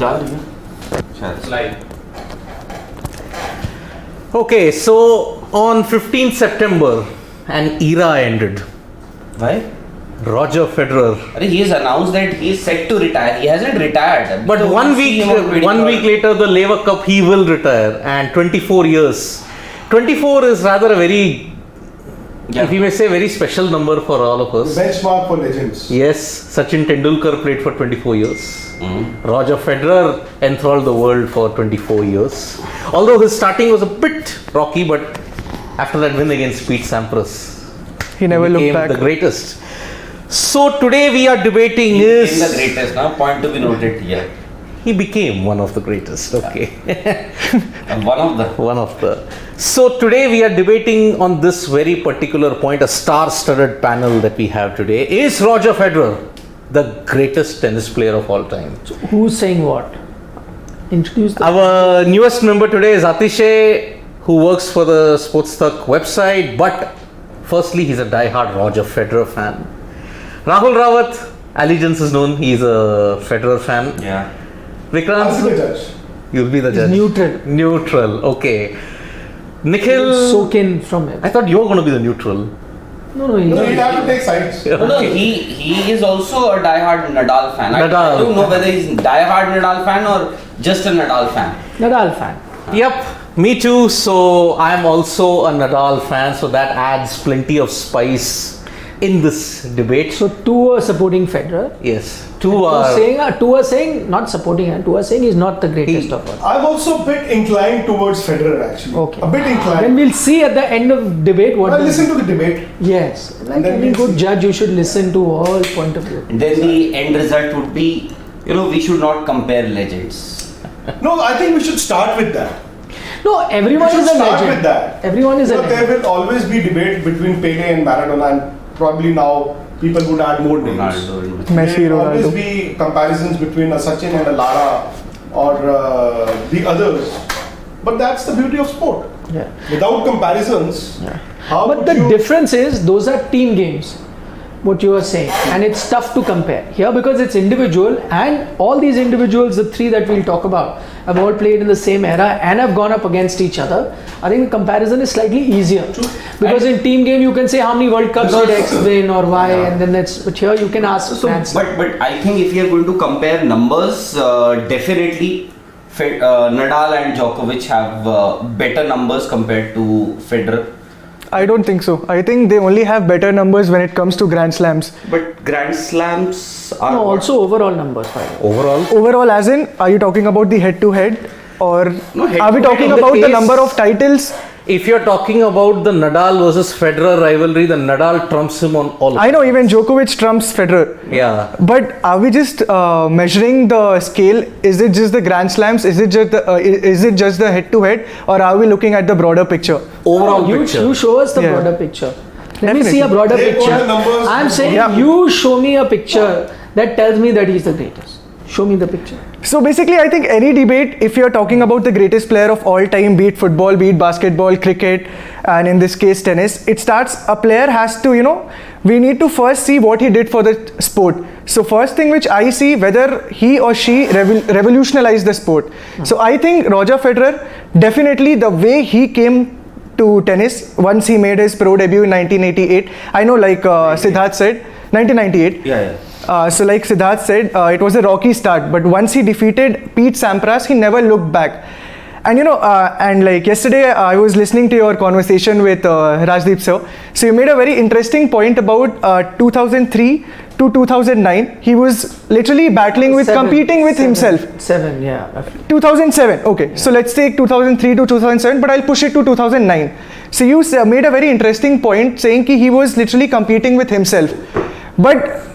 Slide. Okay, so on 15th September, an era ended. Why? Roger Federer. He has announced that he is set to retire. He hasn't retired. But So one we'll see week him on 23rd. later, the Lever Cup, he will retire. And 24 years. 24 is rather a very, if you may say, very special number for all of us. Benchmark for legends. Yes, Sachin Tendulkar played for 24 years. Roger Federer enthralled the world for 24 years. Although his starting was a bit rocky, but after that win against Pete Sampras, He never looked became back. the greatest. So today we are debating He is... became the greatest. Now, point to be noted here. He became one of the greatest, okay. One of the. One of the... So today we are debating on this very particular point, a star-studded panel that we have today. Is Roger Federer the greatest tennis player of all time? Who's saying what? Introduce the... Our newest member today is Atishay, who works for the Sportstuck website, but firstly he's a die-hard Roger Federer fan. Rahul Rawat, allegiance is known, he's a Federer fan. Yeah. Vikrant, I'll be the judge. you'll be the judge. neutral. Neutral, okay. Nikhil, Soak in from it. I thought you were going to be the neutral. No, No, you have to take sides. No, he is also a die-hard Nadal fan. I Nadal. don't know whether he's die-hard Nadal fan or just a Nadal fan. Nadal fan. Yep, me too. So I'm also a Nadal fan, so that adds plenty of spice in this debate. So two are supporting Federer. Yes, two are... Two are saying not supporting him. Two are saying he's not the greatest of all. I'm also a bit inclined towards Federer actually. Okay. A bit inclined. Then we'll see at the end of debate what. Well, the- listen to the debate. Yes, like then any we'll good see. judge, you should listen to all point of view. Then the end result would be, we should not compare legends. No, I think we should start with that. No, everyone We should is a start legend. with that. Everyone is a There legend. will always be debate between Pele and Maradona, and probably now people would add more names. Ronaldo and Messi, There will always Ronaldo. be comparisons between a Sachin and a Lara or the others. But that's the beauty of sport. Yeah. Without comparisons, how But would the you... difference is those are team games, what you are saying, and it's tough to compare here because it's individual, and all these individuals, the three that we'll talk about, have all played in the same era and have gone up against each other. I think the comparison is slightly easier because in team game you can say how many World Cups did X win or Y, and then that's. But here you can ask fans. But I think if you are going to compare numbers, definitely Nadal and Djokovic have better numbers compared to Federer. I don't think so. I think they only have better numbers when it comes to Grand Slams. But Grand Slams are No, what? also overall numbers. By the way. Overall, Overall, as in, are you talking about the head-to-head, or No, head are we to head talking in the about the case- number of titles? if you're talking about the Nadal versus Federer rivalry, then Nadal trumps him on all. I know even Djokovic trumps Federer. Yeah. But are we just measuring the scale? Is it just the Grand Slams? Is it just the head-to-head, or are we looking at the broader picture? Overall you, picture. you show us the Yeah. broader picture. Let me see a Definitely. broader They've got picture. the numbers. I'm saying Yeah. you show me a picture that tells me that he's the greatest. Show me the picture. So basically, I think any debate, if you're talking about the greatest player of all time, be it football, be it basketball, cricket, and in this case tennis, it starts, a player has to, we need to first see what he did for the sport. So first thing which I see, whether he or she revolutionized the sport. So I think Roger Federer, definitely the way he came to tennis, once he made his pro debut in 1988, I know like Siddharth said, 1998. Yeah. So like Siddharth said, it was a rocky start, but once he defeated Pete Sampras, he never looked back. And and like yesterday, I was listening to your conversation with Rajdeep sir. So you made a very interesting point about 2003 to 2009. He was literally battling with, competing with himself. 7, yeah. roughly. 2007, okay. So let's take 2003 to 2007, but I'll push it to 2009. So you made a very interesting point saying that he was literally competing with himself. But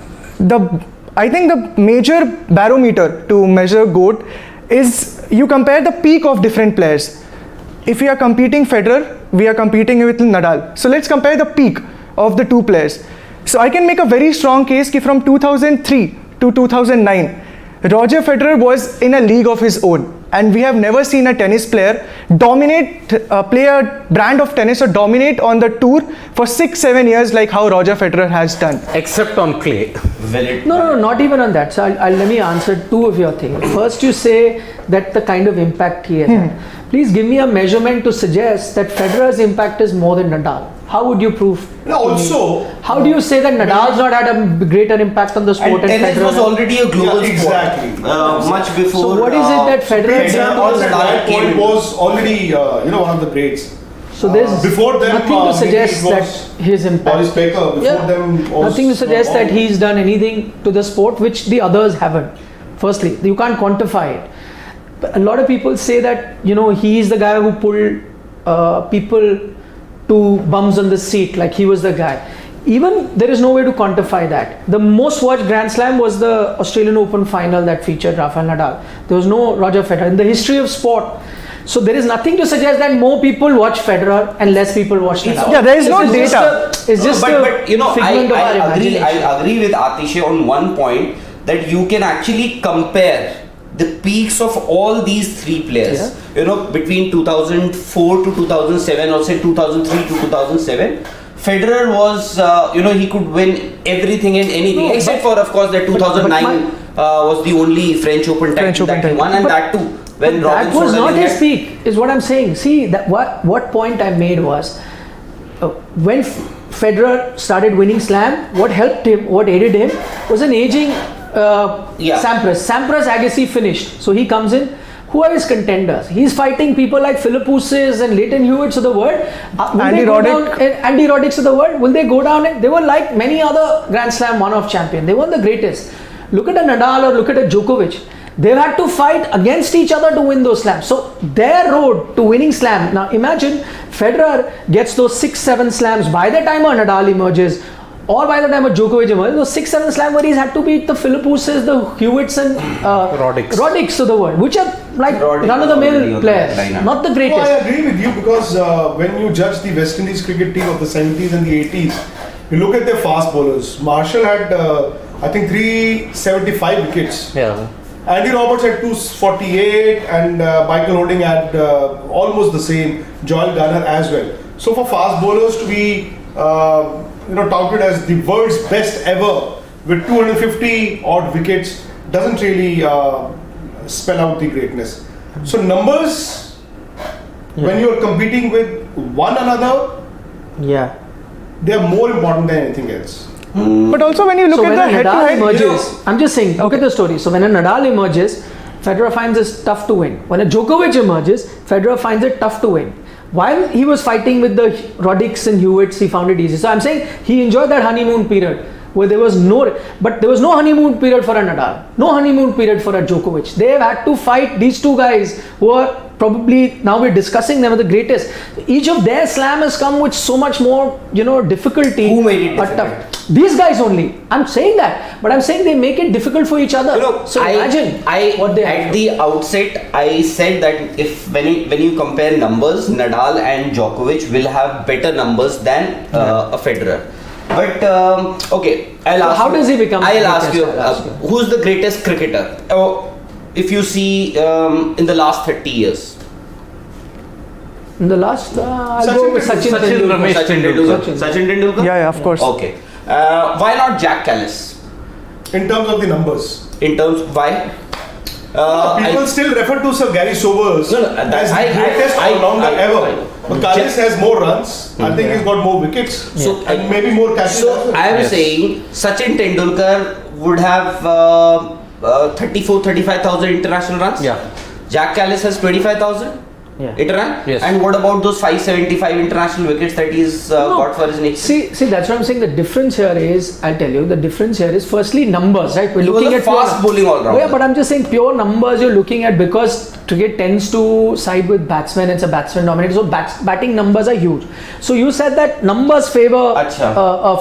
I think the major barometer to measure GOAT is you compare the peak of different players. If we are competing Federer, we are competing with Nadal. So let's compare the peak of the two players. So I can make a very strong case that from 2003 to 2009, Roger Federer was in a league of his own. and we have never seen a tennis player dominate, play a brand of tennis or dominate on the tour for 6-7 years like how Roger Federer has done. Except on clay. No, not even on that. So let me answer two of your things. First, you say that the kind of impact he has had. Please give me a measurement to suggest that Federer's impact is more than Nadal. How would you prove? Also, how do you say that Nadal's not had a greater impact on the sport? And tennis was already a global exactly. sport. Much before. So what is it that Federer Federer on that point was already one of the greats. So there's before them, nothing to suggest that his impact. Boris Becker, before them was nothing to suggest that he's done anything to the sport which the others haven't. Firstly, you can't quantify it. But a lot of people say that he is the guy who pulled people to bums on the seat, like he was the guy. Even there is no way to quantify that. The most watched Grand Slam was the Australian Open final that featured Rafael Nadal. There was no Roger Federer in the history of sport. So there is nothing to suggest that more people watch Federer and less people watch Nadal. Yeah, there is no data. It's just but figment of our imagination. I agree with Aatishe on one point, that you can actually compare the peaks of all these three players. Between 2004 to 2007, or say 2003 to 2007. Federer was, he could win everything and anything, except for, of course, that 2009 was the only French Open title that he won, and that too. When that was not his peak, is what I'm saying. See, that what point I made was, when Federer started winning Slam, what helped him, what aided him, was an aging Sampras. Sampras Agassi finished, so he comes in. Who are his contenders? He's fighting people like Philippoussis and Leighton Hewitts of the world. Andy Roddick's of the world. Will they go down? They were like many other Grand Slam one-off champions. They weren't the greatest. Look at a Nadal or look at a Djokovic. They've had to fight against each other to win those slams. So their road to winning slam. Now imagine Federer gets those 6-7 slams by the time a Nadal emerges, or by the time a Djokovic emerges, those 6-7 slams where he's had to beat the Philippoussis, the Hewitts and Roddicks of the world, which are like run-of-the-mill players, not the greatest. No, I agree with you, because when you judge the West Indies cricket team of the 70s and the 80s, you look at their fast bowlers. Marshall had, I think, 375 wickets. Yeah. Andy Roberts had 248, and Michael Holding had almost the same. Joel Garner as well. So for fast bowlers to be touted as the world's best ever with 250 odd wickets doesn't really spell out the greatness. So numbers, when you're competing with one another, they are more important than anything else. But also when you look at the head-to-head, emerges, I'm just saying, look at the story. So when a Nadal emerges, Federer finds it tough to win. When a Djokovic emerges, Federer finds it tough to win. While he was fighting with the Roddicks and Hewitts, he found it easy. So I'm saying he enjoyed that honeymoon period where there was no honeymoon period for a Nadal, no honeymoon period for a Djokovic. They have had to fight these two guys who are probably, now we're discussing them, are the greatest. Each of their slam has come with so much more, difficulty. Who made it difficult? These guys only. I'm saying that, but I'm saying they make it difficult for each other. So imagine what they have. At the outset, I said that when you compare numbers, Nadal and Djokovic will have better numbers than a Federer. But okay, how does he become? I'll ask you, who's the greatest cricketer? If you see in the last 30 years. In the last, I'll go with Sachin Tendulkar. Sachin Tendulkar? Yeah, of course. Okay. Why not Jack Callis? In terms of the numbers. In terms of why? People still refer to Sir Gary Sobers as the greatest all-rounder ever. But Callis has more runs. I think he's got more wickets. And maybe more catches. So I am saying Sachin Tendulkar would have 35,000 international runs. Yeah. Jack Callis has 25,000. Yes. And what about those 575 international wickets that he's got for his next? See, that's what I'm saying. The difference here is, I'll tell you, the difference here is firstly numbers, right? We're looking at fast bowling all round. Yeah, but I'm just saying pure numbers you're looking at, because cricket tends to side with batsmen. It's a batsman dominated, so batting numbers are huge. So you said that numbers favor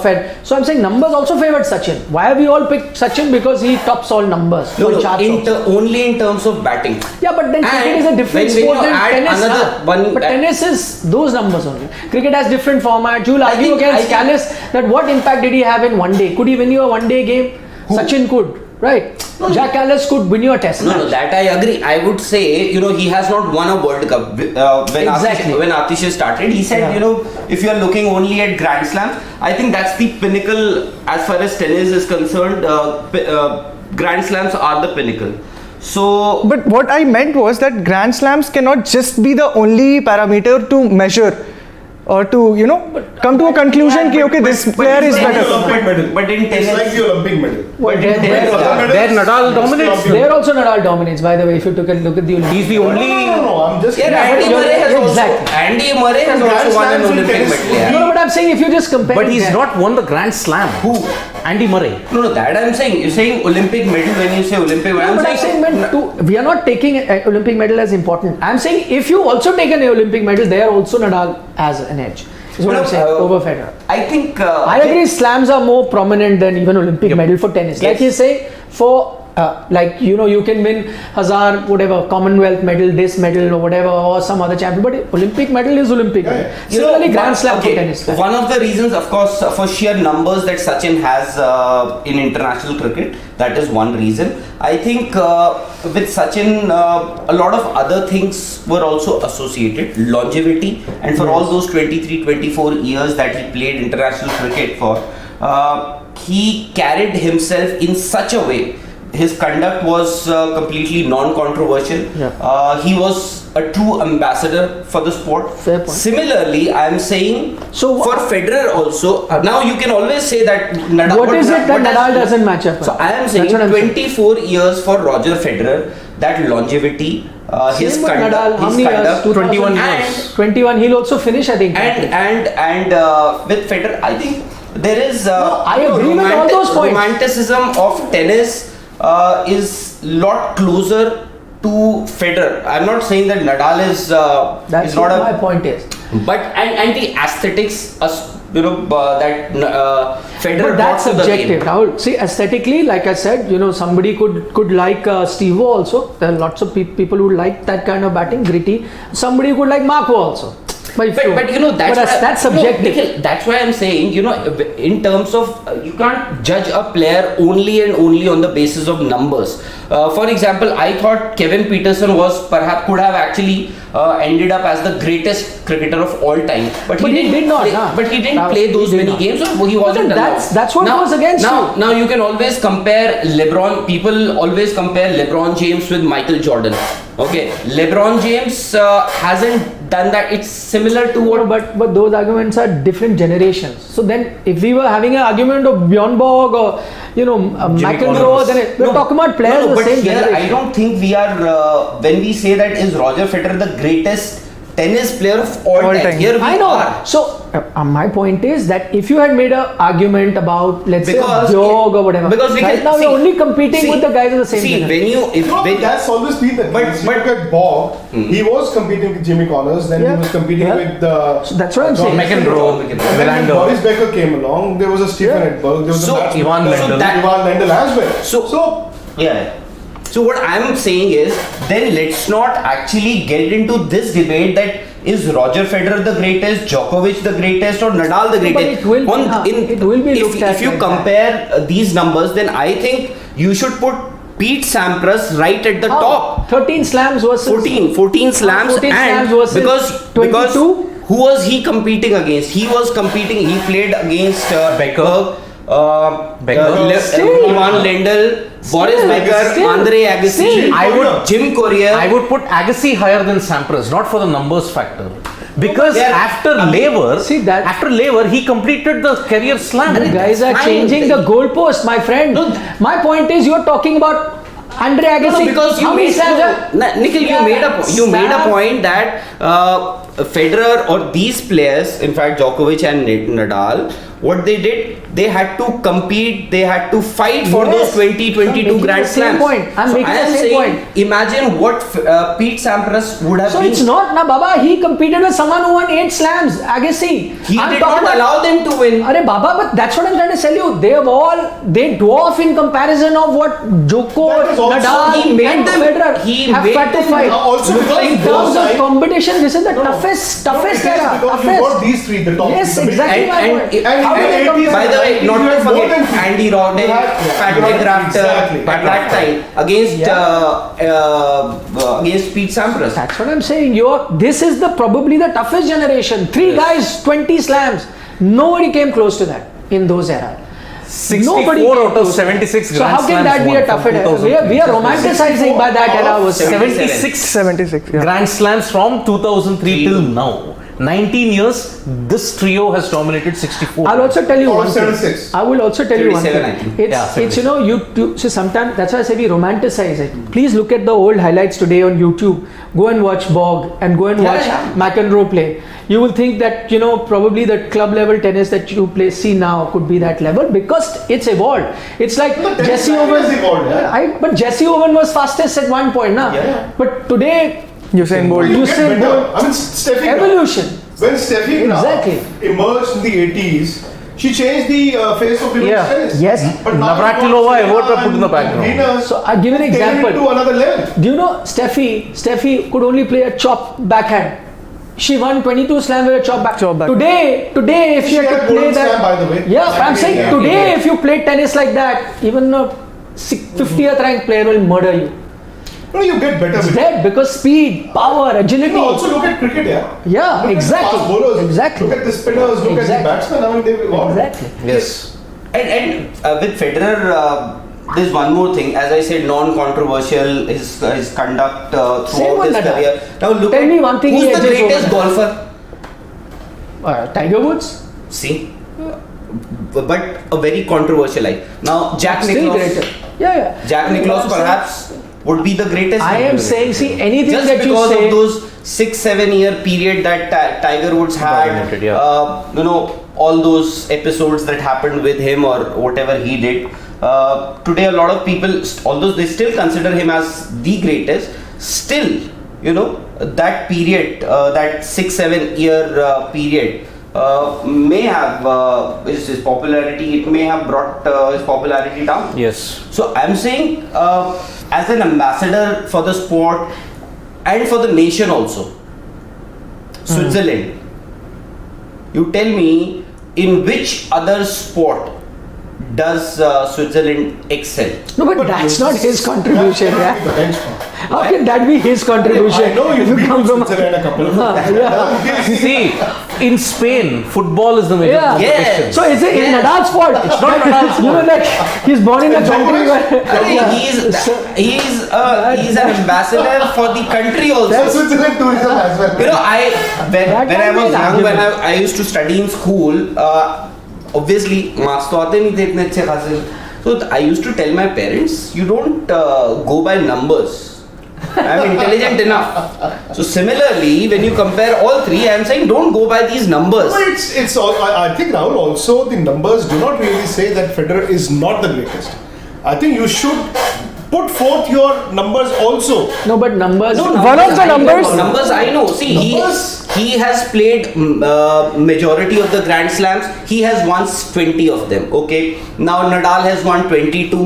Fed. So I'm saying numbers also favored Sachin. Why have we all picked Sachin? Because he tops all numbers. Only in terms of batting. Yeah, but then cricket is a different sport than tennis. But tennis is those numbers only. Cricket has different formats. You'll argue against Callis that what impact did he have in one day? Could he win you a one-day game? Sachin could. right? Jack Callis could win you a test match. No, that I agree. I would say, he has not won a World Cup. Exactly. When Atish started, he said, if you are looking only at Grand Slams, I think that's the pinnacle as far as tennis is concerned. Grand Slams are the pinnacle. So, But what I meant was that Grand Slams cannot just be the only parameter to measure or to, come to a conclusion that, okay, this player is It's like the better. Olympic medal. But in It's tennis- like the Olympic medal. Well, there There Nadal dominates. there also Nadal dominates, by the way, if you took a look at the Olympics. He's the only. No, I'm just. Yeah, but Andy you're- Murray has exactly. also. Andy Murray has Grand also won an Slams in Olympic tennis. medal. Yeah. No, but I'm saying if you just compare. But he's them- not won the Grand Slam. Who? Andy Murray. No, that I'm saying. You're saying Olympic medal when you say Olympic medal. No, but I'm saying, we are not taking an Olympic medal as important. I'm saying if you also take an Olympic medal, there also Nadal has an edge. Is what I'm saying over Federer. I think. I agree. Slams are more prominent than even Olympic medal for tennis. Like you say, for you can win Hazar, whatever, Commonwealth medal, this medal or whatever, or some other champion. But Olympic medal is Olympic. Yeah. Similarly, Grand Slam for tennis. One of the reasons, of course, for sheer numbers that Sachin has in international cricket, that is one reason. I think with Sachin, a lot of other things were also associated. Longevity, and for all those 23, 24 years that he played international cricket for, he carried himself in such a way. His conduct was completely non-controversial. He was a true ambassador for the sport. Fair point. Similarly, I am saying So for Federer also. Now you can always say that Nadal. What is it that Nadal doesn't match up? So I am saying 24 years for Roger Federer. That longevity, his Same with conduct, Nadal, how his many conduct, years? 21 and- years. 21. He'll also finish, I think. and with Federer, I think there is I agree with all those points. romanticism of tennis is lot closer to Federer. I'm not saying that Nadal is That's is not what my a, point is. but and the aesthetics, that Federer But that's brought to the subjective, game. Rahul. See, aesthetically, like I said, somebody could like Steve also. There are lots of people who like that kind of batting, gritty. Somebody could like Marco also. But that's subjective. Nikhil, that's why I'm saying, in terms of you can't judge a player only and only on the basis of numbers. For example, I thought Kevin Peterson could have actually ended up as the greatest cricketer of all time, but he did not. But he didn't play those many games, or he wasn't allowed. That's what goes against you. Now you can always compare LeBron. People always compare LeBron James with Michael Jordan. Okay, LeBron James hasn't done that. It's similar to what. But those arguments are different generations. So then, if we were having an argument of Bjorn Borg or McEnroe, then we're talking about players of the but same here generation. I don't think we are. When we say that is Roger Federer the greatest tennis player of all time. Here we I know. are. So my point is that if you had made an argument about, let's say, Bjorg or whatever, because right now you're only competing with the guys of the same generation. That's always been the case. But- Look at Bob. He was competing with Jimmy Connors. Then he was competing with So that's what I'm saying. McEnroe, And then when Wilander. Boris Becker came along, there was a Stephen Edberg, there was So a Max Ivan Mendel, Lendl. Ivan Lendl as well. So yeah. So what I'm saying is, then let's not actually get into this debate that is Roger Federer the greatest, Djokovic the greatest, or Nadal the But greatest. it will be looked at If you like that. compare these numbers, then I think you should put Pete Sampras right at the top. 13 slams versus 14 slams, 14 and slams versus because 22. who was he competing against? He played against Becker. Still. Ivan Lendl, Boris Becker, Still. Andre Agassi, Still. Jim Courier. I would put Agassi higher than Sampras, not for the numbers factor. Because Yeah. after Lever, See he completed the career slam. You guys are fine. changing the goalpost, my friend. My point is, you're talking about Andre Agassi. No, because you How many made slams are- Nikhil, you made a point that Federer or these players, in fact Djokovic and Nadal, what they did, they had to compete, they had to fight for those 2022 I'm Grand making the same Slams. point. I'm making I am the same saying, point. imagine what Pete Sampras would have So been. it's not, Baba, he competed with someone who won 8 slams, Agassi. He I'm did talking not about- allow them to win. Arey Baba, but that's what I'm trying to tell you. They dwarf in comparison of what Djoko, That is also- Nadal, he made and them- Federer he have made had to them- fight. Also because in both terms of sides- competition, this is the No, toughest it is era. because you got these three, the top Yes, the big exactly three. my point. And How do they compare? By the way, You not to had more forget than three. Andy Roddick, You had- Patrick Rafter Exactly. at that time against Pete Sampras. That's what I'm saying. This is probably the toughest generation. Three guys, 20 slams. Nobody came close to that in those eras. 64 came out of close. 76 So Grand how can Slams that be won a from tough era? 2003. We are romanticizing by that era was 76 76. Yeah. Grand Slams from 2003 till now. 19 years, this trio has dominated 64. I'll also tell you Or one thing. 76. I will also tell you one 37, I thing. think. It's you see sometimes that's why I say we romanticize it. Please look at the old highlights today on YouTube. Go and watch Bog and go and watch McEnroe play. You will think that probably the club level tennis that you see now could be that level because it's evolved. It's like Jesse Owen. Evolved, yeah. But Jesse Owen was fastest at one point, na? Yeah. But today Usain Bolt. You Usain get better. Bolt. I mean, Steffi Graf. evolution. When Steffi Graf Exactly. emerged in the 80s, she changed the face of women's Yeah. tennis. Yes. But now Navratilova, you got Evert were put in the Serena and background. Venus So I'll give you an taken it example. to another level. Do you know Steffi could only play a chop backhand. She won 22 slams with a chop backhand. Chop backhand. Today, if She she had had to a play golden that, slam, by the way. yeah, I'm saying Yeah. today, if you play tennis like that, even a 50th ranked player will murder you. No, you get better It's with it. dead because speed, power, agility. You also look at cricket, yeah. Yeah, Look exactly. At the fast bowlers. Exactly. Look at the spinners. Look Exactly. at the batsmen. I mean, they've evolved. Exactly. Yes. And with Federer, there's one more thing. As I said, non-controversial his conduct Same throughout with his Nadal. career. Now look Tell at me one thing he who's the edges greatest over. golfer. Tiger Woods. See, but a very controversial life. Now Jack Still Nicklaus. greater. Yeah. Jack Nicklaus perhaps would be the greatest. I am saying, see, anything just that you because say. of those 6-7 year period that Tiger Woods had, Dominated, yeah. all those episodes that happened with him or whatever he did. Today, a lot of people, although they still consider him as the greatest, still, that period, that 6-7 year period. May have his popularity. It may have brought his popularity down. Yes. So I'm saying, as an ambassador for the sport and for the nation also, Switzerland. You tell me, in which other sport does Switzerland excel? No, but that's not his contribution. The Yeah. benchmark. How can that be his contribution? I know If you've been come to from- Switzerland a couple of times. Yeah. See, in Spain, football is the major Yeah. competition. So is it Yes. Nadal's fault? It's not Nadal's fault. Like he's born in a country where I think he's an ambassador for the country also. That's Switzerland tourism as well. When I can was be an young, when argument. I used to study in school, obviously marks तो आते नहीं थे इतने अच्छे खासे. So I used to tell my parents, you don't go by numbers. I'm intelligent enough. So similarly, when you compare all three, I'm saying don't go by these numbers. No, it's all. I think Rahul also the numbers do not really say that Federer is not the greatest. I think you should put forth your numbers also. no, but numbers. One of the I know, numbers- Numbers I know. See, Numbers- he has played majority of the Grand Slams. He has won 20 of them. Okay. Now Nadal has won 22,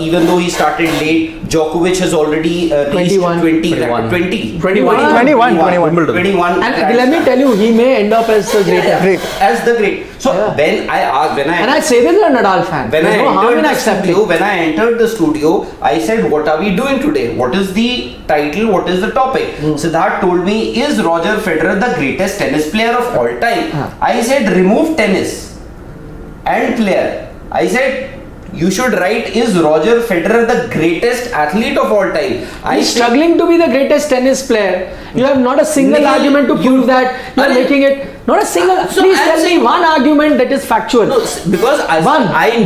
even though he started late. Djokovic has already reached 21. 20. 21. Wimbledon. 21. And Grand let me Slams. tell you, he may end up as the greatest. Great. As the great. So Yeah. when And I say this as a Nadal fan. When There's I no harm in entered the accepting. studio, I said, "What are we doing today? What is the title? What is the topic?" Siddharth told me, "Is Roger Federer the greatest tennis player of all time?" I said, "Remove tennis and player." I said, "You should write, is Roger Federer the greatest athlete of all time?" He's struggling to be the greatest tennis player. You have not a single Nikhil, argument to prove that. You're Arey- making it. Not a single. So Please I'm tell me saying- one argument that is factual. No, because I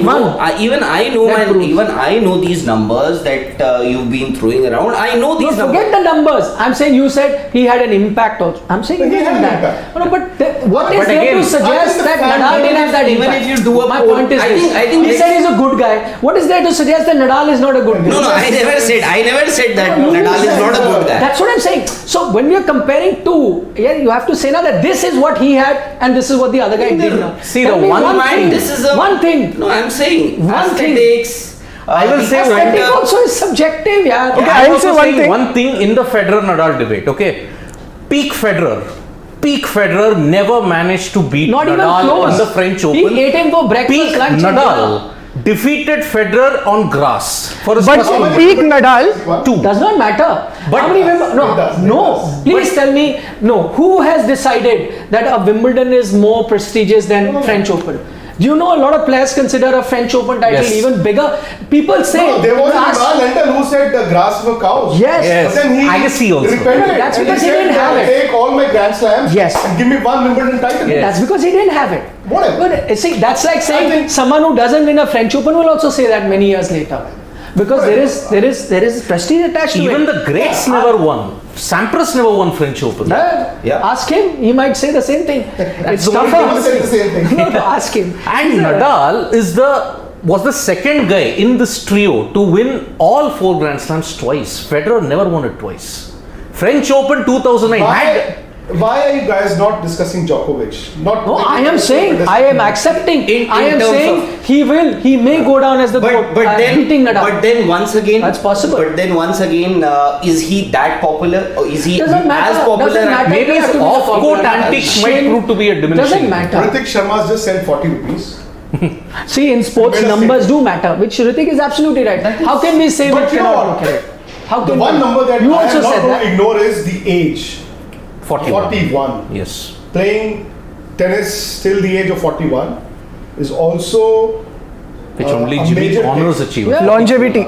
know, One. even I know, That proves. I know these numbers that you've been throwing around. I know No, these numbers. forget the numbers. I'm saying you said he had an impact also. I'm saying He he had had an that. impact. No, but what is But there again, to suggest I think the that fan- Nadal didn't have that even impact? if you do a My poll, point is I this. think He this- said he's a good guy. What is there to suggest that Nadal is not a good guy? No, I never said that You Nadal is said not a so. good guy. That's what I'm saying. So when we are comparing two, yeah, you have to say now that this is what he had and this is what the other guy did now. See, Tell the me one thing. This is a one thing. No, I'm saying One thing. aesthetics. I will say one Aesthetic thing. also is subjective, yeah. Okay, I'm I'll also say one saying thing. one thing in the Federer-Nadal debate. Okay, peak Federer peak Federer never managed to beat Not even Nadal close. in the French Open. He ate him for breakfast, Peak lunch, and Nadal defeated Federer on grass for his But first Wimbledon. peak Nadal, Two. Does not matter. But- How many Wimbledon? It does, it No. does. Please tell me. No. Who has decided that a Wimbledon is more prestigious than French Open? Do you know a lot of players consider a French Open title Yes. even bigger? People say. No, there was a ask- Nadal who said the grass for cows. Yes. Yes. But then he Agassi also. repented. That's and because he said, didn't have "I'll it." Take all my Grand Slams. Yes. And give me one Wimbledon title. Yes. That's because he didn't have it. Whatever. But see, that's like I saying think- someone who doesn't win a French Open will also say that many years later, because there is prestige attached to Even it. the greats never won. Sampras never won French Open. Yeah. Ask him; he might say the same thing. It's the one He said the tougher. same thing. No, no, ask him. And Nadal was the second guy in this trio to win all 4 Grand Slams twice. Federer never won it twice. French Open 2009 had. Why are you guys not discussing Djokovic? Not. No, I am saying, I am accepting. In I am terms saying of- he may go down as the But GOAT, beating Nadal. but then once again, That's possible. But then once again, is he that popular? Or is he Doesn't matter, as popular? doesn't matter. Maybe Maybe his to be the off-court popular guy. antics might prove to be a diminishing. Doesn't matter. Hrithik Sharma's just sent 40 rupees. See, in sports, Made a numbers do matter, which Hrithik is absolutely right. How can we say But we you know cannot what? look at it? How The can one we? number that You I also am not said going that. to ignore is the age. 41. Yes. Playing tennis till the age of 41 is also Which a only major Jimmy Connors thing. achieved. Yeah. longevity.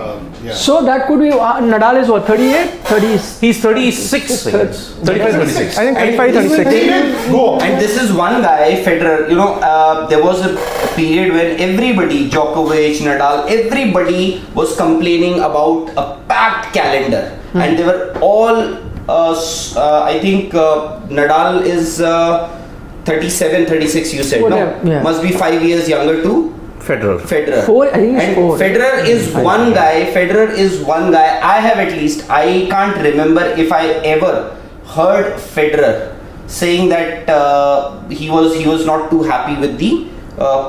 Yeah. So that could be Nadal is what, 38, 30. He's 36, I guess. 35, 36. I think 35, 36. Go. And this is one guy, Federer. You know, there was a period when everybody, Djokovic, Nadal, everybody was complaining about a packed calendar, and they were all. I think Nadal is 37, 36. You said Whatever, no? yeah. Must be 5 years younger too. Federer. Federer. Four, I think it's And 4. Federer is one guy. Federer is one guy. I have at least. I can't remember if I ever heard Federer saying that he was not too happy with the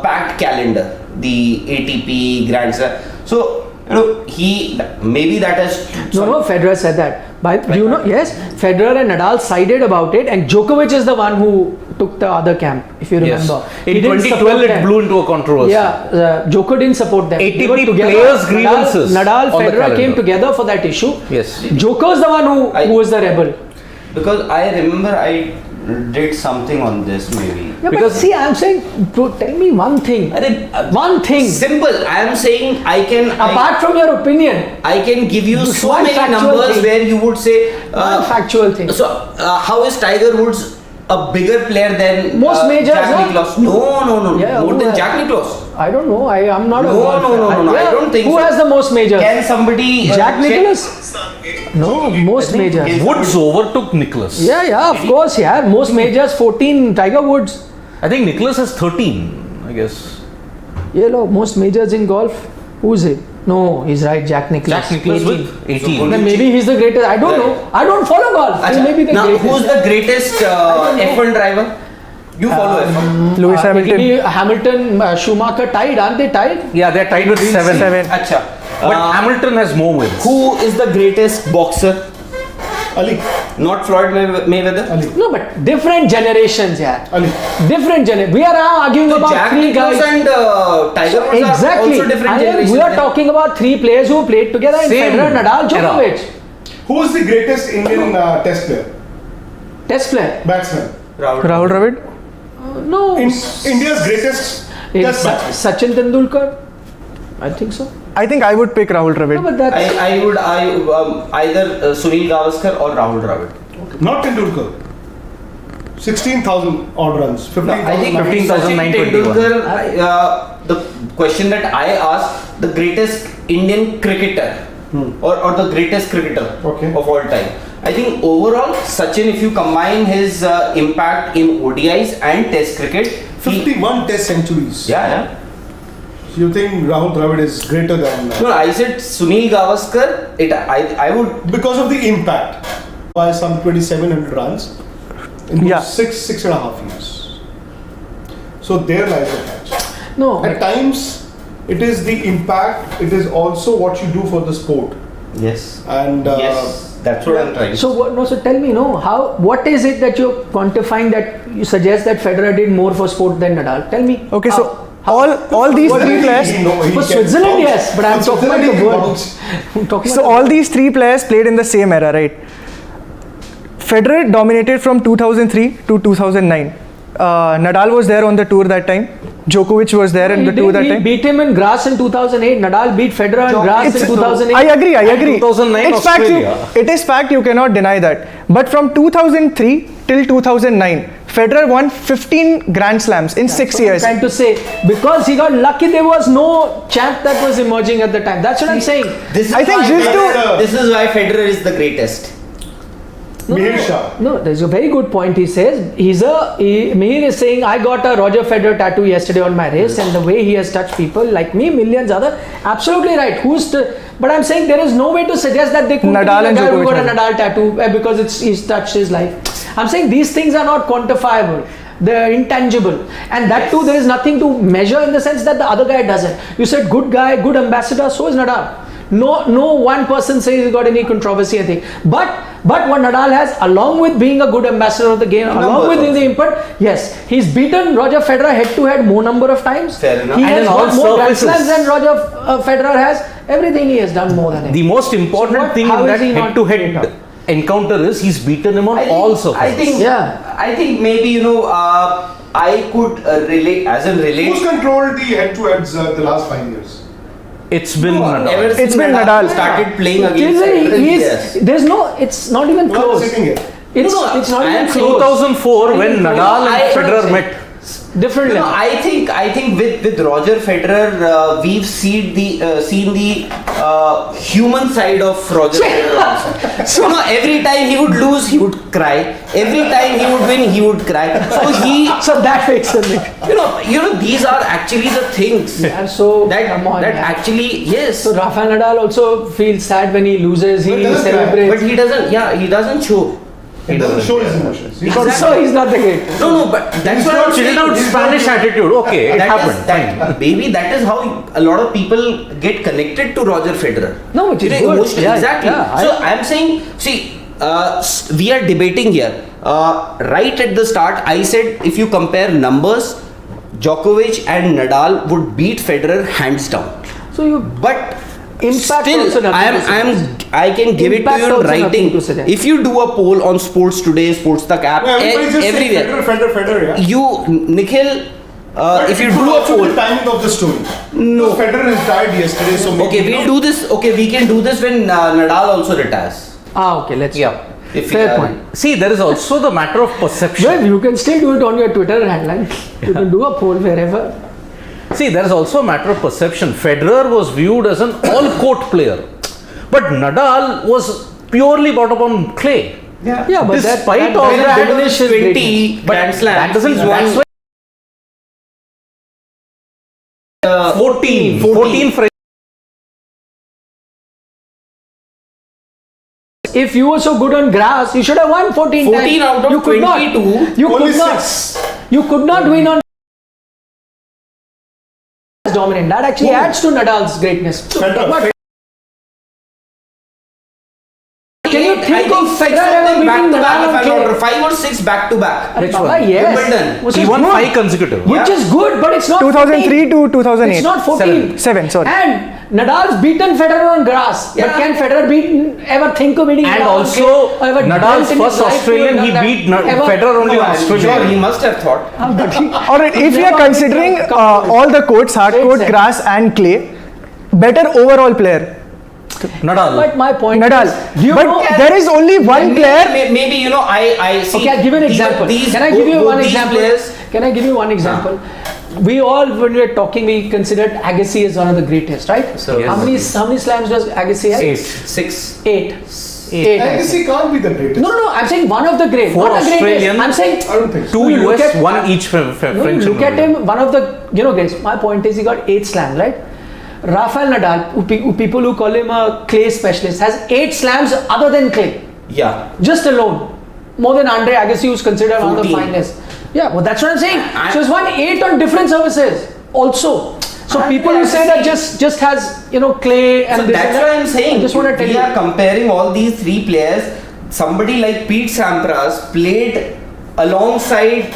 packed calendar, the ATP Grand Slam. So you know maybe that has. No, Federer said that. But do you know? Yes, Federer and Nadal sided about it, and Djokovic is the one who took the other camp. If you Yes. remember, In He didn't 2012, support it them. blew into a controversy. Yeah, Djoko didn't support them. ATP They were together. players' grievances Nadal, on the Federer came calendar. together for that issue. Yes. Djoko is the one who was the rebel. Because I remember I did something on this maybe. Yeah, Because- but see, I'm saying, bro, tell me one thing. One thing. Simple. I am saying I can. Apart from your opinion, I can give you Just so one many factual numbers thing. where you would say. one factual thing. So how is Tiger Woods a bigger player than Most majors, Jack no? Nicklaus? No. Yeah, More who than has- Jack Nicklaus. I don't know. I'm not a No, golf no, fan. no, I don't think Who so. has the most majors? Can somebody Jack check? Nicholas? No, most think majors. it's- Woods overtook Nicholas. Yeah, of course, yeah. Most majors, 14. Tiger Woods. I think Nicholas has 13, I guess. Yeah, no, most majors in golf. Who's it? No, he's right. Jack Nicholas. Jack Nicholas 18. with 18. Then maybe he's the greatest. I don't Right. know. I don't follow golf. He Acha, may be the now, greatest. who's the greatest F1 driver? You follow F1. Lewis Hamilton. Maybe Hamilton, Schumacher tied. Aren't they tied? Yeah, they're tied with 7. Acha. But Hamilton has more wins. Who is the greatest boxer? Ali. Not Floyd Mayweather. Ali. No, but different generations, yeah. Ali. Different generations. We are now arguing So about Jack 3 Nicklaus guys. and Tiger Woods Exactly. are also different generations. We are yeah. talking about 3 players who played together in Same Federer, Nadal, era. Djokovic. Who is the greatest Indian test player? Test player. Batsman. Rahul Dravid. No. India's greatest It's test batsman. Sachin Tendulkar. I think so. I think I would pick Rahul No, Dravid. but that's I would either Sunil Gavaskar or Rahul Dravid. Not Tendulkar. 16,000 odd runs. 15,000. I think 15,921. Sachin Tendulkar, the question that I asked, the greatest Indian cricketer or the greatest cricketer Okay. of all time. I think overall, Sachin, if you combine his impact in ODIs and Test cricket, 51 test centuries. yeah. You think Rahul Dravid is greater than... No, I said Sunil Gavaskar. I would. because of the impact. By some 2,700 runs in Yeah. 6.5 years. So there lies the catch. no. At times, it is the impact, it is also what you do for the sport. Yes. And Yes. That's what I'm trying. So what? No. So tell me, how? What is it that you're quantifying that you suggest that Federer did more for sport than Nadal? Tell me. Okay, How? so all these three players. For Switzerland, yes, but I'm talking about the world. I'm talking So about all these three players played in the same era, right? Federer dominated from 2003 to 2009. Nadal was there on the tour that time. Djokovic was there in the tour that He time. beat him in grass in 2008. Nadal beat Federer in grass in 2008. I agree. 2009 It's fact. Australia. It is fact. You cannot deny that. But from 2003 till 2009, Federer won 15 Grand Slams in 6 I'm years. trying to say, because he got lucky, there was no champ that was emerging at the time. That's what I'm saying. I think This is why Federer is the greatest. Mihir Shah. No, there's a very good point. He says Mihir is saying, I got a Roger Federer tattoo yesterday on my wrist, and the way he has touched people like me, millions other, absolutely right. But I'm saying there is no way to suggest that they could Nadal and guy who got a Djokovic. Nadal tattoo because he's touched his life. I'm saying these things are not quantifiable. They're intangible, and that too there is nothing to measure in the sense that the other guy doesn't. You said good guy, good ambassador. So is Nadal. No one person says he's got any controversy, I think. But what Nadal has, along with being a good ambassador of the game, along with the input, yes, he's beaten Roger Federer head to head more number of times. Fair enough. He And has in all got more Grand surfaces. Slams than Roger Federer has. Everything he has done more than him. The most important So what- thing how in is that he not head-to-head greater? encounter is he's beaten him on all surfaces. I think maybe I could relate Who's controlled the head-to-heads the last 5 years? It's been Ever Nadal. since It's been Nadal. started playing against Federer, yes. It's not even Who are close. sitting here? It's not I even am close. 2004 when Nadal and Federer met. Different No, level. I think with Roger Federer, we've seen the human side of Roger Federer also. So every time he would lose, he would cry. Every time he would win, he would cry. So that makes sense. These are actually the things And so that come on, that yeah. actually yes. So Rafael Nadal also feels sad when he loses. He doesn't cry. celebrates. But he doesn't. Yeah, he doesn't show. He doesn't show his emotions. He's not- So he's not the great. No, but that's what I'm Chilled out saying. Spanish attitude. Okay, it happened. Fine. Maybe that is how a lot of people get connected to Roger Federer. No, which is good. Emotionally, Yeah, exactly. yeah, So I'm saying, see, we are debating here. Right at the start, I said if you compare numbers, Djokovic and Nadal would beat Federer hands down. So you But Impact still, also nothing I can give Impact it to you in also nothing writing. to suggest. If you do a poll on Sports Today, SportsTak app, Yeah, everybody's just saying everywhere, Federer, yeah. Nikhil, But if you it could do a also be poll, the timing of the story. No. So Federer has died yesterday, so maybe, okay, we'll do this. Okay, we can do this when Nadal also retires. okay, let's Yeah. If fair we- point. See, there is also the matter of perception. Well, you can still do it on your Twitter handle. You can do a poll wherever. See, there is also a matter of perception. Federer was viewed as an all-court player, but Nadal was purely brought up on clay. Yeah, but Despite that all doesn't that, diminish his 20 greatness. Grand Slams. That doesn't. he's won, That's why 14 French. If you were so good on grass, you should have won 14 times. 14 out of you could 22. Not, you only could not. 6. You could not win on dominant. That actually adds to Nadal's greatness. Federer. But can you I think of six Federer ever them back beating to back, Nadal if on I'm not clay? wrong, 5 or 6 back to back. Which Baba, one? yes. Wimbledon. Which He is won good. 5 consecutive. Which is good, but it's not 2003 14. to 2008. It's not 14. Seven, sorry. And Nadal's beaten Federer on grass. Yeah. But can Federer ever think of beating And Nadal on also, clay? Or ever Nadal's dreamt in his first life he Australian, would he have done beat that? Ever? Federer only on I'm Australia. sure he must have thought. All right, if we are considering all the courts, hard Great court, set. grass, and clay, better overall player, Nadal. But my point Nadal. is, do you But know? there is only one player. Maybe I see. Okay, I'll give you an example. Can I give you one example? Players, Can I give you one example? We all, when we were talking, we considered Agassi as one of the greatest, right? So, how many slams does Agassi have? 6. Eight. I guess he can't be the greatest. No. I'm saying one of the great. 4 not the greatest. Australian, I'm saying I don't think so. 2 you look US, at- 1 each French. no, you look at him, one of the greats. My point is, he got 8 slams, right? Rafael Nadal, people who call him a clay specialist, has 8 slams other than clay, Yeah. just alone. More than Andre Agassi, who's considered one of the 14. finest. Yeah, well, that's what I'm saying. I- So he's won 8 on different services also. So people who say that just has clay and So this that's and that, why I'm saying I just want to tell we you. are comparing all these three players. Somebody like Pete Sampras played alongside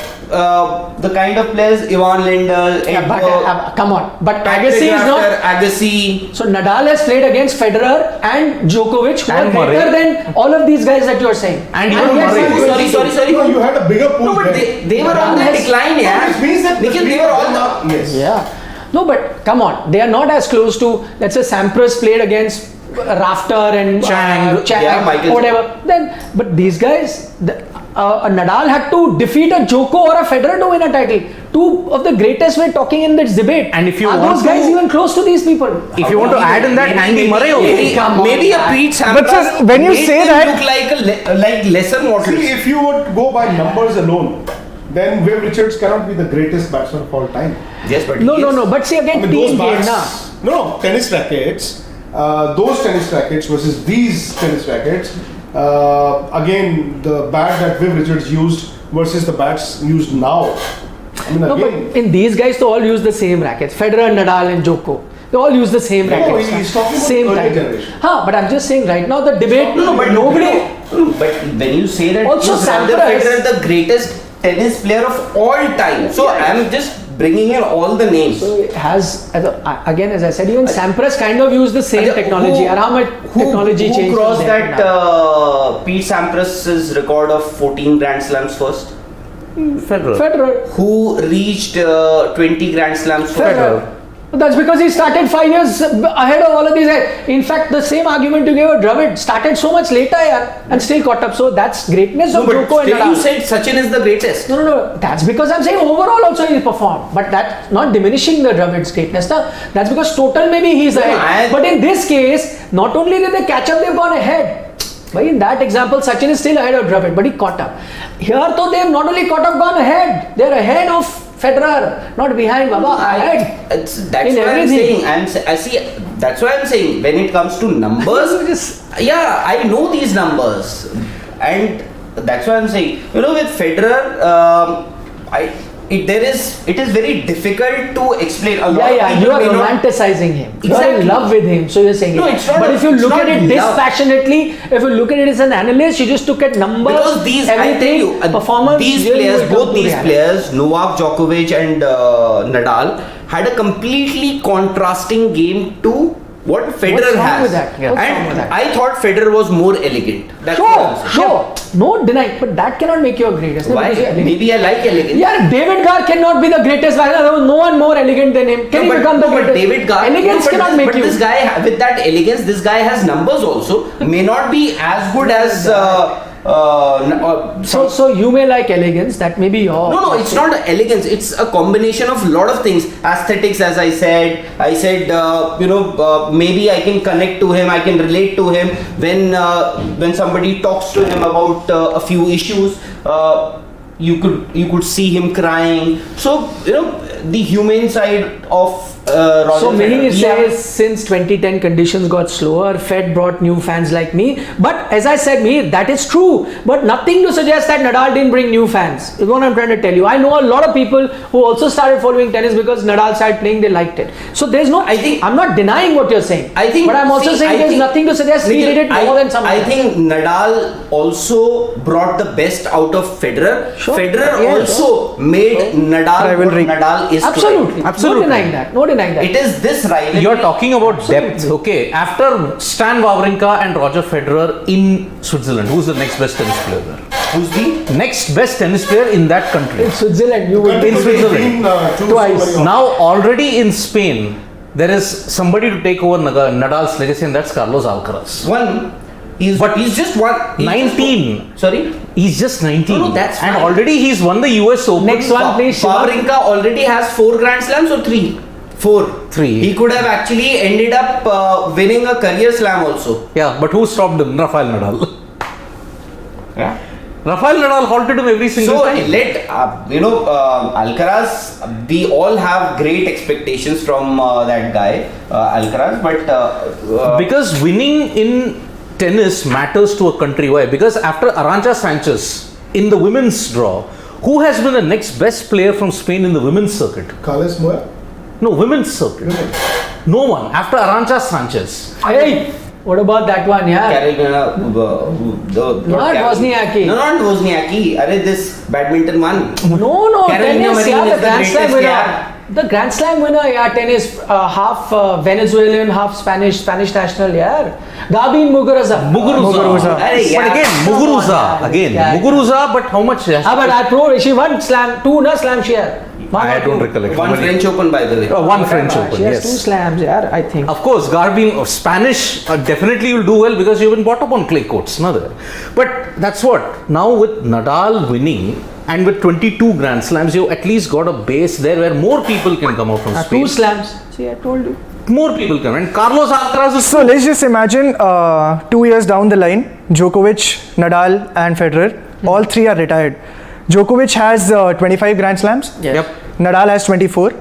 the kind of players Ivan Lendl, Yeah, but come on. But Patrick Agassi is not. Agassi. So Nadal has played against Federer and Djokovic, who And are better Murray. than all of these guys that you are saying. And even yes, Murray. Sorry. No, you had a bigger pool. No, but then. they were on the Nadal has- decline, yeah. Which means that Nikhil, they were all the. Yes. Yeah. No, but come on. They are not as close to, let's say, Sampras played against Rafter and Chang. Yeah, Michael. whatever. Then, but these guys, Nadal had to defeat a Djoko or a Federer to win a title. Two of the greatest we're talking in this debate. And if you are want those guys to- even close to these people? If you want to add in that Andy Murray also. Come on, Maybe a man. Pete Sampras. But sir, when you made say them that- look like lesser mortals. See, if you would go by numbers alone, then Viv Richards cannot be the greatest batsman of all time. Yes, but No. But see I again, mean, team those game, na. bats, no, tennis rackets, those tennis rackets versus these tennis rackets, again, the bat that Viv Richards used versus the bats used now. I mean, No, again, but in these guys, they all use the same rackets. Federer, Nadal, and Djoko. They all use the same rackets. he's talking about same early time. generation. But I'm just saying right now the debate. But nobody. But when you say that Also is Roger Sampras- Federer the greatest tennis player of all time, so Yeah. I'm just bringing in all the names. So it has again, as I said, even Sampras kind of used the same technology. And how much technology who changed? from crossed there to that now? Pete Sampras's record of 14 Grand Slams first? Federer. Federer. Who reached 20 Grand Slams first? Federer. That's because he started 5 years ahead of all of these guys. In fact, the same argument you gave of Dravid started so much later, and still caught up. So that's greatness No, of but Djoko and still Nadal. you said Sachin is the greatest. No. That's because I'm saying overall also he performed. But that's not diminishing the Dravid's greatness. No? That's because total maybe he's ahead. But in this case, not only did they catch up, they've gone ahead. But in that example, Sachin is still ahead of Dravid, but he caught up. Here though, they've not only caught up, gone ahead. They're ahead of Federer, not behind, Baba, ahead. That's In what I'm everything. saying. I see. That's why I'm saying when it comes to numbers, You just- yeah, I know these numbers, and that's why I'm saying. With Federer, it is very difficult to explain. A lot of Yeah, people you are may not- romanticizing him. You are Exactly. in love with him, so you're saying No, it. it's not But a- if you it's look not at it love. dispassionately, if you look at it as an analyst, you just took at numbers, Because these, I tell everything, you, performance. these really players, will come both to these reality. players, Novak Djokovic and Nadal, had a completely contrasting game to what Federer What's wrong has. with that? What's and wrong with that? I thought Federer was more elegant. That's what I'm saying. Sure. No denying, but that cannot make you a greatest. Why? Because you're elegant. Maybe I like elegance. Yeah, David Garr cannot be the greatest batsman. There was no one more elegant than him. Can he become the but greatest? David Garr, Elegance but cannot this, make but you. this guy, with that elegance, this guy has numbers also. May not be as good as. So you may like elegance. That may be your. No, it's not elegance. It's a combination of a lot of things. Aesthetics, as I said. Maybe I can connect to him. I can relate to him when somebody talks to him about a few issues. You could see him crying. So the humane side of Roger So many Federer. says since 2010 conditions got slower, Fed brought new fans like me. But as I said, that is true. But nothing to suggest that Nadal didn't bring new fans. Is what I'm trying to tell you. I know a lot of people who also started following tennis because Nadal started playing, they liked it. So there's no. I'm not denying what you're saying. But I'm also saying there's nothing to suggest he did it more than someone I else. think Nadal also brought the best out of Federer. Sure. Federer Yeah, also made Nadal Rivalry. what Nadal is Absolutely. Absolutely. No denying that. No denying that. today. It is this rivalry. You're talking about depth, okay? After Stan Wawrinka and Roger Federer in Switzerland, who's the next best tennis player there? Who's the? Next best tennis player in that country. In Switzerland, you will In Switzerland. Twice. Now, already in Spain, there is somebody to take over Nadal's legacy, and that's Carlos Alcaraz. One. He's just one. he's 19. Just, sorry? He's just 19. No, that's and fine. already he's won the US Open. Next one, please. Shiva. Wawrinka already has 4 Grand Slams or 3? 4. 3. He could have actually ended up winning a career slam also. Yeah, but who stopped him? Rafael Nadal. Yeah. Rafael Nadal halted him every single So time. Alcaraz, we all have great expectations from that guy, Alcaraz, but Because winning in tennis matters to a country. Why? Because after Arantxa Sanchez in the women's draw, who has been the next best player from Spain in the women's circuit? Carles Moya? No, women's circuit. No one. After Arantxa Sanchez. Hey, what about that one? Yeah. Carolina, Not Wozniacki. No, not Wozniacki. Arey, this badminton one. No, Carolina tennis, Marin yeah, is the the Grand Slam greatest, winner. yeah. The Grand Slam winner, yeah, tennis, half Venezuelan, half Spanish national, yeah. Gabin Muguruza. Muguruza. Arey, But again, Yeah. Muguruza, but how much? But I pro, she won slam, two slam she had. One I or don't two. recollect. One How many- French Open, by the way. One French Open, She has two yes. slams, yeah, I think. Of course, Garbin, Spanish definitely will do well because you've been brought up on clay courts. No? But that's what. Now with Nadal winning and with 22 Grand Slams, you've at least got a base there where more people can come out from Spain. Two slams. See, I told you. More people come. And Carlos Alcaraz is So let's just imagine 2 years down the line, Djokovic, Nadal, and Federer, all three are retired. Djokovic has 25 Grand Slams. Yes. Yep. Nadal has 24.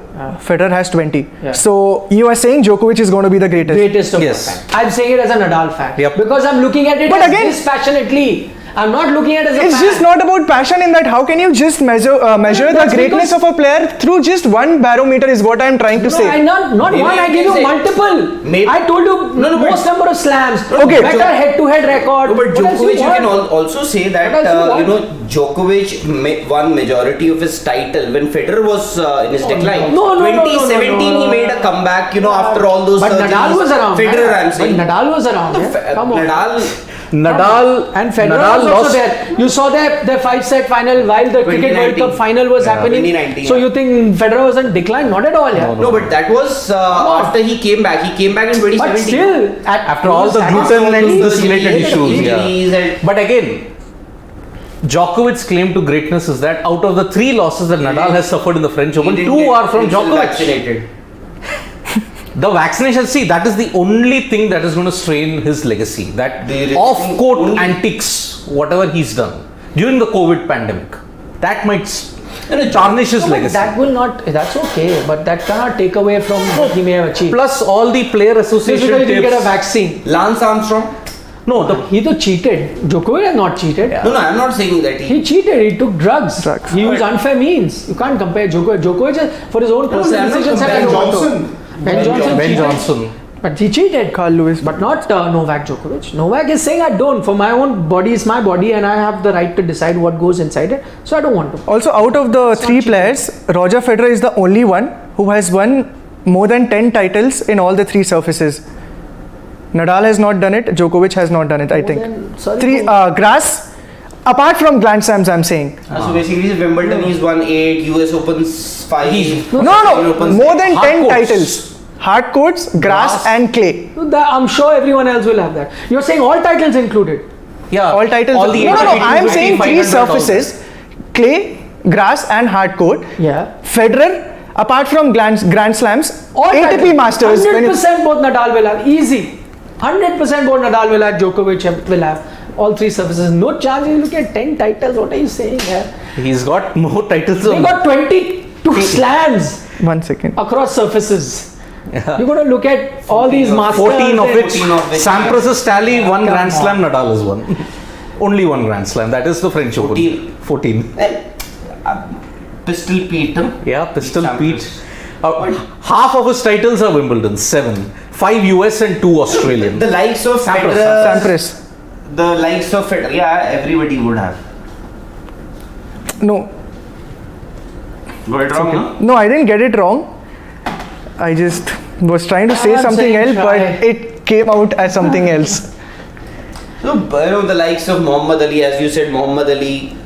Federer has 20. Yeah. So you are saying Djokovic is going to be the greatest. Greatest of Yes. all time. I'm saying it as a Nadal fan. Yep. Because I'm looking at it But as again- this passionately. I'm not looking at it as a It's fan. just not about passion in that. How can you just measure the That's greatness because- of a player through just one barometer is what I'm trying to No, say. I not Maybe one. I you give can you say- multiple. Maybe- I told you No, but- most number of slams. Okay. Better head-to-head record. No, but What else Djokovic, you want? can also say that What else you want? Djokovic won majority of his title when Federer was in his decline. No, no, no, no, no, 2017 no. he made a comeback. After all those. But surgeries. Nadal was around. Federer, man. I'm saying. But Nadal was around. Yeah? Come on. Nadal And Federer Nadal was also lost. there. You saw their 5-set final while the Cricket World 2019. Cup final was happening. 2019, So yeah. you think Federer was on decline? Not at all. Yeah. No, but that was after he came back. He came back in 2017. But still, After all the That was gluten and only- this related issues. injuries Yeah. and- But again, Djokovic's claim to greatness is that out of the 3 losses that Nadal has suffered in the French he Open, didn't 2 get are from himself Djokovic. vaccinated. The vaccination, see, that is the only thing that is going to strain his legacy. That The off-court only- antics, whatever he's done during the COVID pandemic, that might tarnish his No, but legacy. that will not. That's okay, but that cannot take away from what he may have achieved. Plus all the player Just association because he didn't get a tips. vaccine. Lance Armstrong. No, the He though cheated. Djokovic has not cheated. No, I'm not saying that He cheated. He took drugs. Drugs. He used unfair means. You can't compare Djokovic. Djokovic is for his own personal I'm not decisions. said, I Ben don't want to. Johnson. Ben Johnson. Ben cheated. Johnson. But he cheated. Carl Lewis. But not Novak Djokovic. Novak is saying I don't. For my own body is my body, and I have the right to decide what goes inside it. So I don't want to. Also, out of the 3 players, Roger Federer is the only one who has won more than 10 titles in all the 3 surfaces. Nadal has not done it. Djokovic has not done it. I think. Sorry, 3 grass. Apart from Grand Slams, I'm saying. So basically, Wimbledon he's won 8, US Opens 5. No, Australian Opens more than Hard 10 courts. titles. Hard courts, grass, and clay. I'm sure everyone else will have that. You're saying all titles included. Yeah, All titles. All the no, 850, I'm saying 3 500 all surfaces: clay, grass, and hard court. Yeah. Federer, apart from Grand Slams, All ATP titles. Masters. when it's- 100% both Nadal will have. Easy. 100% both Nadal will have. Djokovic will have. All 3 surfaces. No chance. You look at 10 titles. What are you saying here? He's got more titles. They got 22 slams 1 second. across surfaces. You're going to look at all these masters. 14 of and- which 14 of which- Sampras's tally, 1 Come Grand on. Slam, Nadal has won. Only 1 Grand Slam. That is the French Open. 14. 14. Pistol Pete. Huh? Yeah, Pistol Sampras. Pete. Half of his titles are Wimbledon, 7. 5 US and 2 Australian. The likes of Sampras, Federer. Sampras. The likes of Federer. Yeah, everybody would have. No, Got it wrong, huh? no, I didn't get it wrong. I just was trying to say I'm something saying else, try. but it came out as something else. So, the likes of Muhammad Ali, as you said, Muhammad Ali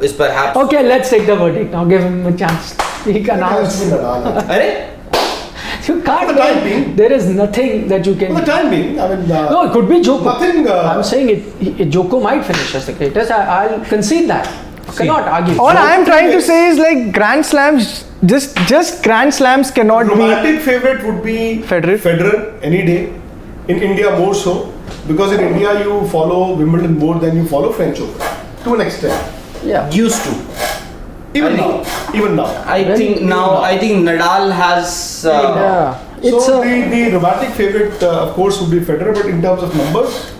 is perhaps. Okay, let's take the verdict now. Give him a chance. He can It has to announce. be Nadal. Arey? You can't. For the time being. There is nothing that you can. For the time being, I mean, No, it could be Joko. Nothing, I'm saying it. Joko might finish as the greatest. I'll concede that. I cannot argue. All I am trying to say is like Grand Slams, just Grand Slams cannot be. romantic favorite would be Federer. Federer any day. In India more so, because in India you follow Wimbledon more than you follow French Open to an extent. Yeah. Used to. Even I now, even now. I think now, I think Nadal has. Yeah. It's So a, the romantic favorite, of course, would be Federer, but in terms of numbers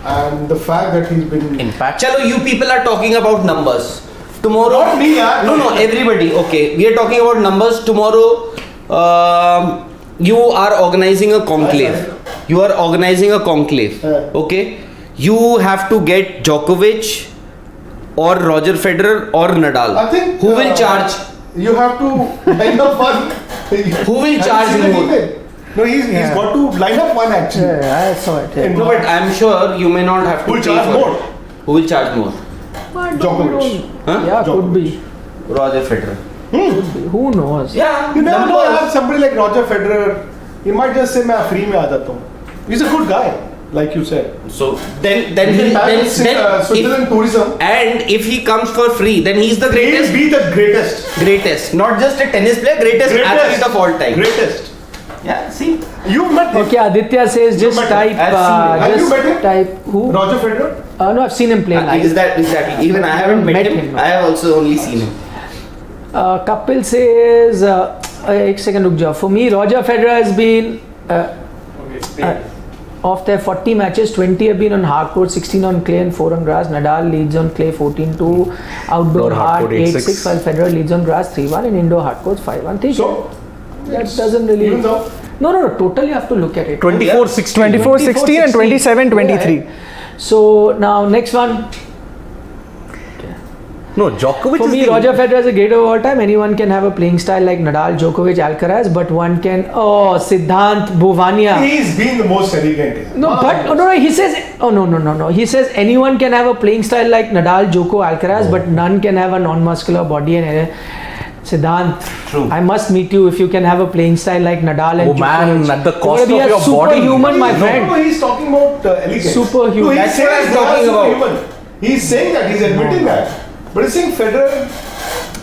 and the fact that he's been Impact. Chalo, you people are talking about numbers. Tomorrow. Not me, yaar. No, everybody. Okay, we are talking about numbers. Tomorrow, you are organizing a conclave. You are organizing a conclave. Okay. You have to get Djokovic or Roger Federer or Nadal. I think who will charge? You have to line up one. Who will charge more? No, he's got to line up one actually. Yeah, I saw it. Yeah. No, but I'm sure you may not have to Who will pay charge for more? it. Who will charge more? But Djokovic. Huh? Yeah, could be. Roger Federer. Who knows? Yeah. You never know. numbers. Have somebody like Roger Federer. He might just say, "मैं free में आ जाता हूँ." He's a good guy, like you said. So then Switzerland tourism. and if he comes for free, then he's the He'll greatest. be the greatest. Not just a tennis player, greatest athlete of all time. Greatest. Yeah, see. You met him. Okay, Aditya says just met him. type. I've seen him. Have you Just met him? type who? Roger Federer. No, I've seen him play live. Is that exactly? Even I haven't met him. I have also only seen him. Kapil says, एक second रुक जाओ. For me, Roger Federer has been of their 40 matches, 20 have been on hard court, 16 on clay and 4 on grass. Nadal leads on clay 14-2, outdoor hard 8-6, while Federer leads on grass 3-1 and indoor hard courts 5-1. ठीक है. So That doesn't really. even though No, totally you have to look at it. 24-16. 24-16 and 27-23. Yeah. So now next one. No, Djokovic For is me, the Roger Federer is a great of all time. Anyone can have a playing style like Nadal, Djokovic, Alcaraz, but one can. Oh, Siddhant Bhuvania. he's been the most elegant. No, but no. He says. Oh no. He says anyone can have a playing style like Nadal, Djoko, Alcaraz, but none can have a non-muscular body and. Siddhant, True. I must meet you if you can have a playing style like Nadal and Oh man, Djokovic. at the You're cost gonna be of a your body. superhuman, my No, friend. he's talking about elegance. Superhuman. No, he That's says what I'm they are talking about. superhuman. He's saying that, he's admitting that. But he's saying Federer.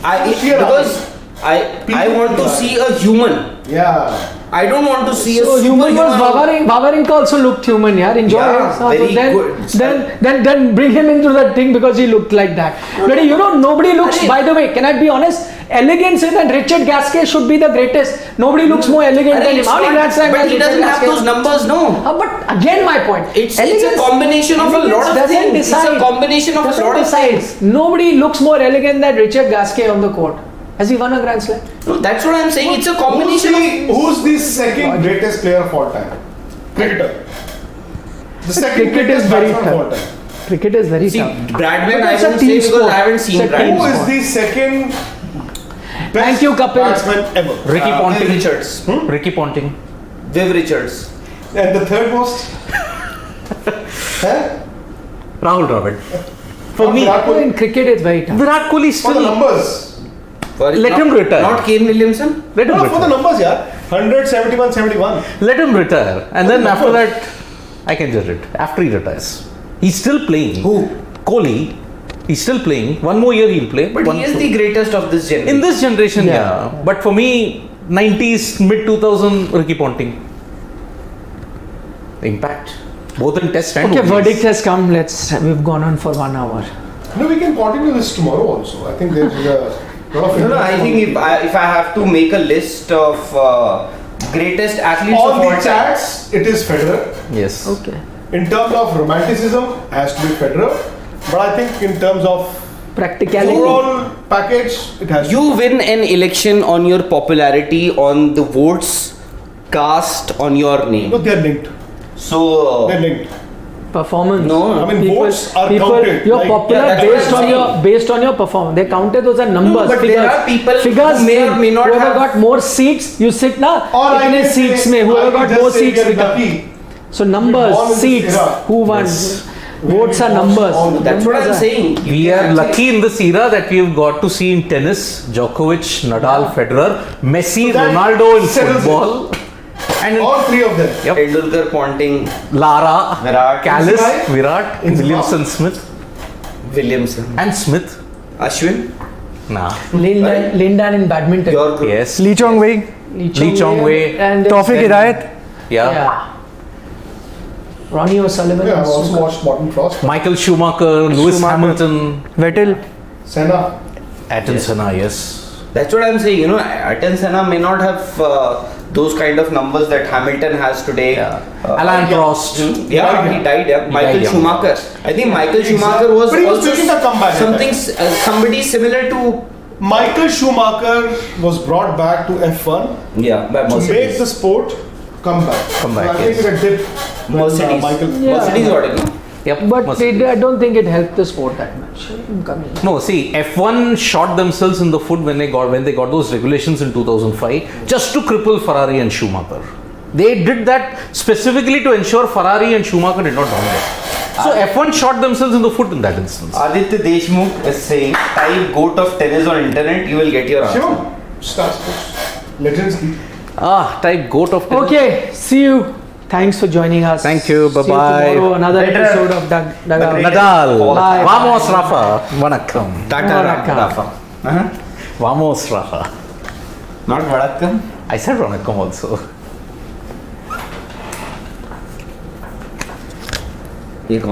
Because I want to see a human. Yeah. I don't want to see So a human was superhuman. Vavarinka also looked human, yeah. Enjoy Yeah, it. very then, good. then bring him into that thing because he looked like that. But nobody looks. By the way, can I be honest? Elegance is that Richard Gasquet should be the greatest. Nobody looks more elegant than him. How many Grand Slam But has he Richard doesn't have Gasquet? those numbers, no. But again, my point. It's a combination of a lot elegance of doesn't things. It's decide. a combination of a Doesn't lot of decide. things. Nobody looks more elegant than Richard Gasquet on the court. Has he won a Grand Slam? No, that's what I'm saying. It's a combination of. Who's the second greatest player of all time? Cricketer. The second Cricket is greatest very batsman of all tough. time. Cricket is very See, tough. Bradman, But I it's a won't team say because sport. I haven't seen It's a team Who Bradman. is the second best Thank you, Kapil. batsman ever? Ricky Viv Ponting. Richards. Ricky Ponting. Viv Richards. And the third most? Huh? Rahul Dravid. For me, Virat Kohli. In cricket, it's very tough. Virat Kohli For the still. numbers. Let him retire. Not Kane Williamson. Let him No, for the retire. numbers, yeah. 100, 71, 71. Let him retire. And For then the after numbers. that, I can judge it. After he retires. He's still playing. Who? Kohli. He's still playing. One more year he'll play. But he is the greatest of this generation. In this generation, Yeah. yeah. But for me, 90s, mid 2000, Ricky Ponting. The impact. Both in test and Okay, ODIs. verdict has come. We've gone on for 1 hour. No, we can continue this tomorrow also. I think there's a lot of. No, I think if I have to make a list of greatest athletes on of all the time. chats, it is Federer. Yes. Okay. In terms of romanticism, has to be Federer. But I think in terms of Practicality. overall package, it has. You win an election on your popularity, on the votes cast on your name. No, they're linked. So They're linked. Performance. No, I mean, votes are counted. You're like- popular Yeah, that's what based I'm on your saying. performance. They counted those are numbers. but figures. there are people figures who may or may not whoever have- got more seats, you sit now. Or I इतने can seats say, में I whoever can got just more say seats. we are become- lucky. So numbers, born in this seats, era. who won? Yes. Votes are numbers. that's what Numbers I'm are- saying. You We can are actually- lucky in this era that we've got to see in tennis Djokovic, Nadal, Federer, Messi, That Ronaldo in settles it. football, and in All three of them. Yep. Tendulkar, Ponting, Lara, Virat, Callis, Right. Virat, In Williamson, Smith, Williamson, and Smith. Ashwin. Nah. Lindan in badminton. Your group. Yes. Lee Chong Wei, Lee Chong Wei. and Tawfiq Hidayat, Yeah. yeah. Ronnie O'Sullivan. Yeah, I've also. also watched Morton Frost. Michael Schumacher, Lewis Schumacher. Hamilton, Vettel. Senna. Ayrton Senna. Yes. That's what I'm saying. You know, Ayrton Senna may not have those kind of numbers that Hamilton has today. Yeah. Alain Prost. Yeah, he died. Yeah. Michael young. Schumacher. I think Michael Schumacher was But he was also making a comeback at something somebody similar to Michael Schumacher was brought back to F1 Yeah, by to make Mercedes. the sport come back. Come back, So I think yes. it's a dip. when, Mercedes. Michael. Yeah. Mercedes got it, no? Yep. But Mercedes. I don't think it helped the sport that much. Coming. No, see, F1 shot themselves in the foot when they got those regulations in 2005, just to cripple Ferrari and Schumacher. They did that specifically to ensure Ferrari and Schumacher did not dominate. So F1 shot themselves in the foot in that instance. Aditya Deshmukh is saying, type goat of tennis on internet, you will get your answer. Shivam, Star Sports. Legends League. Type goat of tennis. Okay, see you. Thanks for joining us. Thank you, See bye-bye. tomorrow, another Better. episode of Dugout. Nadal. Bye. Vamos, Rafa. Vanakkam. Tata Vanakkam. Rafa. Uh-huh. Vamos, Rafa. Not Vanakkam. I said Vanakkam also. ये कौन